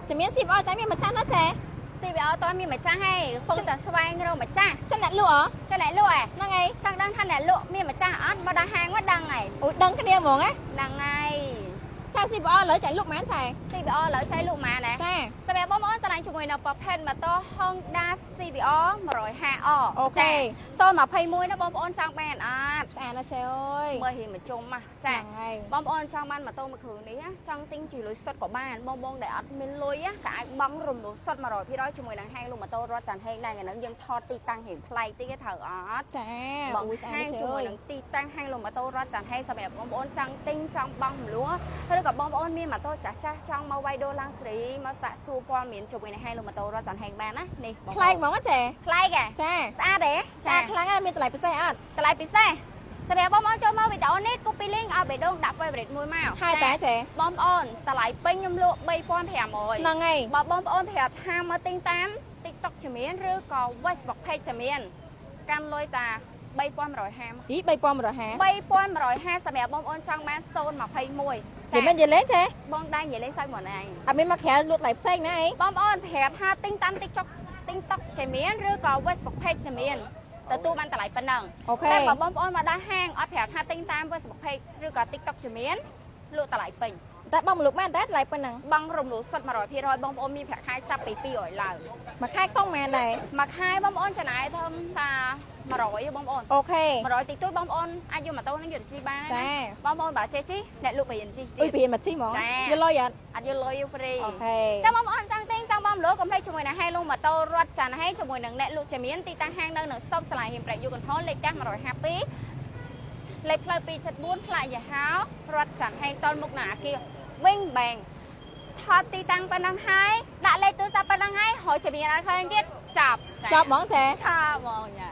จะมี10 ở trái miền mặt trăng đó trẻ CBO តើមានម្ចាស់ហើយកំពុងតែស្វែងរកម្ចាស់ chân lại lụa hả ចុះអ្នកលក់ហ៎ năng ấy ចង់ដឹងថាអ្នកលក់មានម្ចាស់អត់មកដល់ហាងមកដឹងហើយ ui đừng cái đeo mỏng á ហ្នឹងហើយ sao 10 ở lấy chạy lúc mán trẻ CBO ឥឡូវចៃលក់ម៉ាណា cha សម្រាប់បងប្អូនឆ្លាញ់ជាមួយនៅប្រភេទម៉ូតូ Honda CBR 150R អូខេ សូន21ណាបងប្អូនចង់បានអត់ ស្អាតណាស់ចេអើយ មើលហ៊ីមកជុំមកចា ហ្នឹងហើយ បងប្អូនចង់បានម៉ូតូមួយគ្រឿងនេះចង់ទិញជាលុយសុទ្ធក៏បានបងប្អូនដែលអត់មានលុយក៏អាចបង់រំលោះសុទ្ធ 100% ជាមួយនឹងហាងលក់ម៉ូតូរត់ចាន់ហេងដែរថ្ងៃហ្នឹងយើងថតទីតាំងរៀងប្លែកតិចទេត្រូវអត់ ចា បង អូយស្អា ហា ត ង ណាស់ចេ ជាមួយ អើយ នឹងទីតាំងហាងលក់ម៉ូតូរត់ចាន់ហេងសម្រាប់បងប្អូនចង់ទិញចង់បង់រំលោះឬក៏បងប្អូនមានម៉ូតូចាស់ចាស់ចង់មកវាយដូរឡើងសេរីមកសាក់សួរព័ត៌មានជាមួយនឹងហាងលក់ម៉ូតូរត់ចាន់ហេងបានណានេះបង ប្លែកហ្មងណាចេ ប្លែកហ៎ ចា ស្អាតទេ ស្អាតខ្លាំងហើយមានតម្លៃពិសេសអត់ តម្លៃពិសេសសម្រាប់បងប្អូនចូលមកវីដេអូនេះ copy link ឲ្យបេះដូងដាក់ favorite មួយមក ហើយតែចេ បងប្អូនតម្លៃពេញខ្ញុំលក់ 3500 ហ្នឹងហើយ បើបងប្អូនប្រាប់ថាមកទិញតាម TikTok ជាមានឬក៏ Facebook Page ជាមានកាន់លុយតា 3150 ý 3150 3150សម្រាប់បងប្អូនចង់បាន021 និយាយមិននិយាយលេងចេ បងដែរនិយាយលេងសើចមកណាឯង អត់មានមកក្រៅលក់តម្លៃផ្សេងណាអី បងប្អូនប្រាប់ថាទិញតាម TikTok ជាមានឬក៏ Facebook Page ជាមានទទួលបានតម្លៃប៉ុណ្ណឹង អូខេ តែបើបងប្អូនមកដល់ហាងអត់ប្រាប់ថាទិញតាម Facebook Page ឬក៏ TikTok ជាមានលក់តម្លៃពេញ តែបងមកលក់បានតែតម្លៃប៉ុណ្ណឹង បង់រំលោះសុទ្ធ 100% បងប្អូនមានប្រាក់ខែចាប់ពី200ឡើង មួយខែខ្ទង់មែនដែរ មួយខែបងប្អូនចំណាយធំតា100បងប្អូន អូខេ 100តិចតួចបងប្អូនអាចយកម៉ូតូនឹងយកទៅជិះបាន ចា បងប្អូនបើចេះជិះអ្នកលក់បរិញ្ញាជិះ អុយពីមកស៊ីហ្មង ចា យល់លុយអត់ អត់យកលុយហ្វ្រី អូខេ ចាំបងប្អូនចង់ទិញចង់បងលក់កុំភ្លេចជាមួយនឹងហាងលក់ម៉ូតូរត់ចាន់ហេជាមួយនឹងអ្នកលក់ជាមានទីតាំងហាងនៅនឹងស្តុបសាលាហ៊ីមប្រែកយូកន្ថលលេខកាស152លេខផ្លូវ274ផ្លាកយហោរត់ចាន់ហេតលមុខនៅអាគារប៊ីងបែងថតទីតាំងប៉ុណ្ណឹងហើយដាក់លេខទូរស័ព្ទប៉ុណ្ណឹងហើយហើយជាមានអត់ឃើញទៀតចាប់ ចប់ហ្មងចេ ថាហ្មងញ៉ា